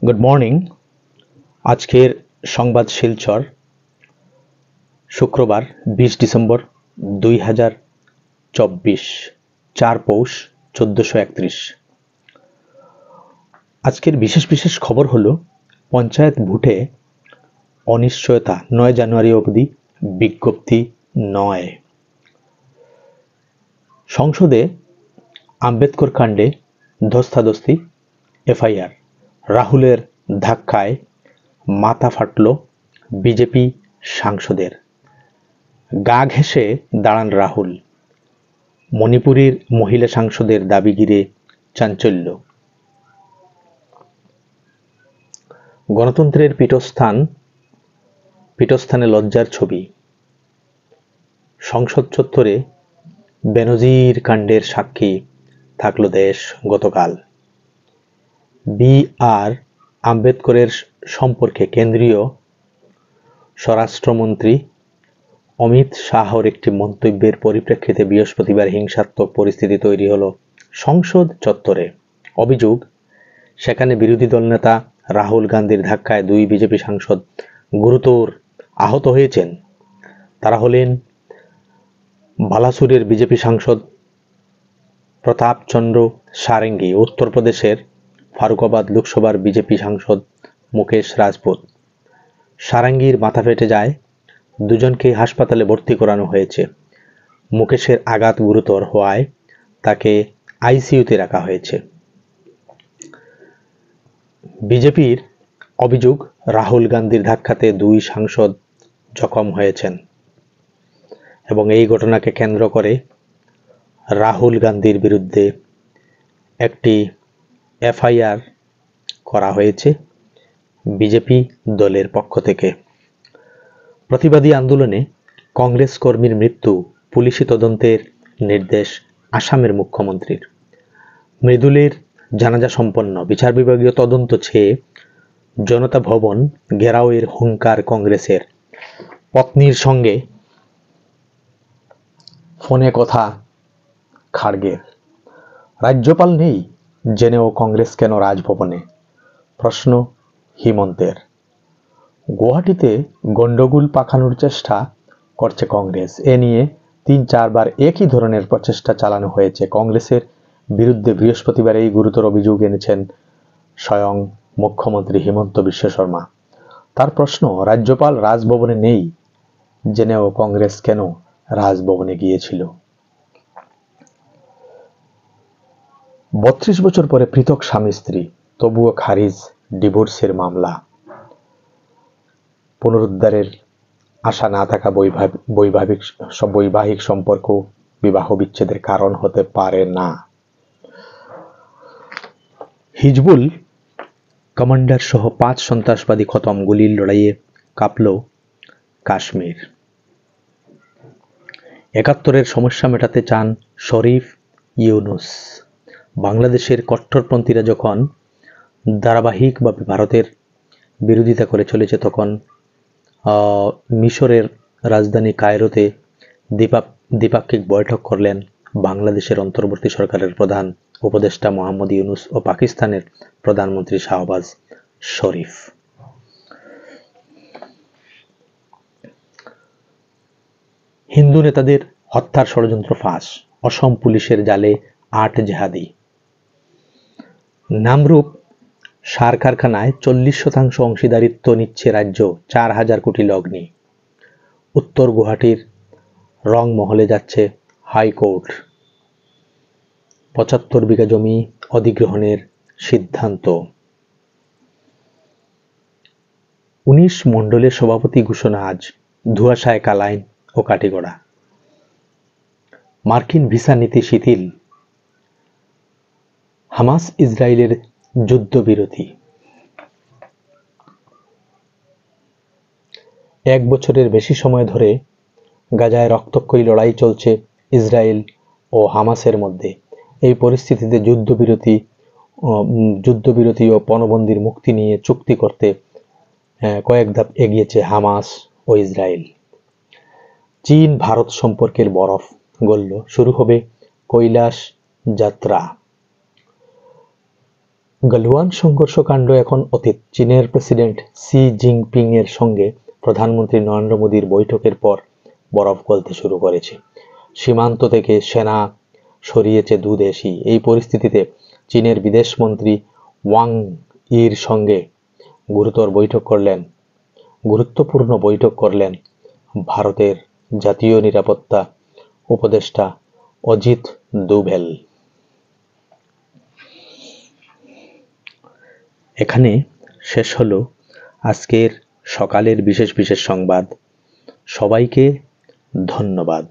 Good morning. আজকের সংবাদ শিলচর, শুক্রবার 20 ডিসেম্বর 2024, 4 পৌষ 1431। আজকের বিশেষ বিশেষ খবর হলো পঞ্চায়েত ভোটে অনিশ্চয়তা, 9 জানুয়ারি অবধি বিজ্ঞপ্তি নয়। সংসদে আম্বেদকর কাণ্ডে ধস্তাধস্তি, এফআইআর। রাহুলের ধাক্কায় মাথা ফাটল বিজেপি সাংসদের। গা ঘেঁষে দাঁড়ান রাহুল। মণিপুরের মহিলা সাংসদের দাবি ঘিরে চাঞ্চল্য। গণতন্ত্রের পীঠস্থানে লজ্জার ছবি। সংসদ চত্বরে বেনজির কাণ্ডের সাক্ষী থাকল দেশ গতকাল। বি আর আম্বেদকরের সম্পর্কে কেন্দ্রীয় স্বরাষ্ট্রমন্ত্রী অমিত শাহর একটি মন্তব্যের পরিপ্রেক্ষিতে বৃহস্পতিবার হিংসাত্মক পরিস্থিতি তৈরি হলো সংসদ চত্বরে। অভিযোগ, সেখানে বিরোধী দলনেতা রাহুল গান্ধীর ধাক্কায় 2 বিজেপি সাংসদ গুরুতর আহত হয়েছেন। তারা হলেন বালাসুরের বিজেপি সাংসদ প্রতাপ চন্দ্র সারেঙ্গী, উত্তরপ্রদেশের ফারুকাবাদ লোকসভার বিজেপি সাংসদ মুকেশ রাজপুত। সারেঙ্গীর মাথা ফেটে যায়, দুজনকে হাসপাতালে ভর্তি করানো হয়েছে। মুকেশের আঘাত গুরুতর হওয়ায় তাকে আইসিইউতে রাখা হয়েছে। বিজেপির অভিযোগ, রাহুল গান্ধীর ধাক্কাতে 2 সাংসদ জখম হয়েছেন এবং এই ঘটনাকে কেন্দ্র করে রাহুল গান্ধীর বিরুদ্ধে একটি এফআইআর করা হয়েছে বিজেপি দলের পক্ষ থেকে। প্রতিবাদী আন্দোলনে কংগ্রেস কর্মীর মৃত্যু, পুলিশি তদন্তের নির্দেশ আসামের মুখ্যমন্ত্রীর। মৃদুলের জানাজা সম্পন্ন, বিচার বিভাগীয় তদন্ত চেয়ে জনতা ভবন ঘেরাওয়ের হুঙ্কার কংগ্রেসের। পত্নীর সঙ্গে ফোনে কথা খাড়গের। রাজ্যপাল নেই জেনেও কংগ্রেস কেন রাজভবনে, প্রশ্ন হিমন্তের। গুয়াহাটিতে গন্ডগোল পাকানোর চেষ্টা করছে কংগ্রেস। এ নিয়ে 3-4 বার একই ধরনের প্রচেষ্টা চালানো হয়েছে। কংগ্রেসের বিরুদ্ধে বৃহস্পতিবার এই গুরুতর অভিযোগ এনেছেন স্বয়ং মুখ্যমন্ত্রী হিমন্ত বিশ্ব শর্মা। তার প্রশ্ন, রাজ্যপাল রাজভবনে নেই জেনেও কংগ্রেস কেন রাজভবনে গিয়েছিল। 32 বছর পরে পৃথক স্বামী স্ত্রী, তবুও খারিজ ডিভোর্সের মামলা। পুনরুদ্ধারের আশা না থাকা বৈবাহিক সম্পর্ক বিবাহ বিচ্ছেদের কারণ হতে পারে না। হিজবুল কমান্ডার সহ 5 সন্ত্রাসবাদী খতম, গুলির লড়াইয়ে কাঁপল কাশ্মীর। 71-এর সমস্যা মেটাতে চান শরীফ ইউনুস। বাংলাদেশের কট্টরপন্থীরা যখন ধারাবাহিকভাবে ভারতের বিরোধিতা করে চলেছে, তখন মিশরের রাজধানী কায়রোতে দ্বিপাক্ষিক বৈঠক করলেন বাংলাদেশের অন্তর্বর্তী সরকারের প্রধান উপদেষ্টা মোহাম্মদ ইউনুস ও পাকিস্তানের প্রধানমন্ত্রী শাহবাজ শরীফ। হিন্দু নেতাদের হত্যার ষড়যন্ত্র ফাঁস, অসম পুলিশের জালে 8 জেহাদি। নামরূপ সার কারখানায় 40% অংশীদারিত্ব নিচ্ছে রাজ্য, 4000 কোটি লগ্নি। উত্তর গুয়াহাটির রংমহলে যাচ্ছে হাইকোর্ট। 75 বিঘা জমি অধিগ্রহণের সিদ্ধান্ত। 19 মণ্ডলের সভাপতি ঘোষণা আজ, ধুয়াশায় কালাইন ও কাটিগড়া। মার্কিন ভিসা নীতি শিথিল। হামাস ইসরায়েলের যুদ্ধবিরতি। 1 বছরের বেশি সময় ধরে গাজায় রক্তক্ষয়ী লড়াই চলছে ইসরায়েল ও হামাসের মধ্যে। এই পরিস্থিতিতে যুদ্ধবিরতি ও পণবন্দির মুক্তি নিয়ে চুক্তি করতে কয়েক ধাপ এগিয়েছে হামাস ও ইসরায়েল। চীন ভারত সম্পর্কের বরফ গলল, শুরু হবে কৈলাস যাত্রা। গালওয়ান সংঘর্ষকাণ্ড এখন অতীত। চীনের প্রেসিডেন্ট শি জিনপিং এর সঙ্গে প্রধানমন্ত্রী নরেন্দ্র মোদীর বৈঠকের পর বরফ গলতে শুরু করেছে। সীমান্ত থেকে সেনা সরিয়েছে দুদেশই। এই পরিস্থিতিতে চীনের বিদেশমন্ত্রী ওয়াং ইর সঙ্গে গুরুত্বপূর্ণ বৈঠক করলেন ভারতের জাতীয় নিরাপত্তা উপদেষ্টা অজিত দোভেল। এখানে শেষ হলো আজকের সকালের বিশেষ বিশেষ সংবাদ। সবাইকে ধন্যবাদ।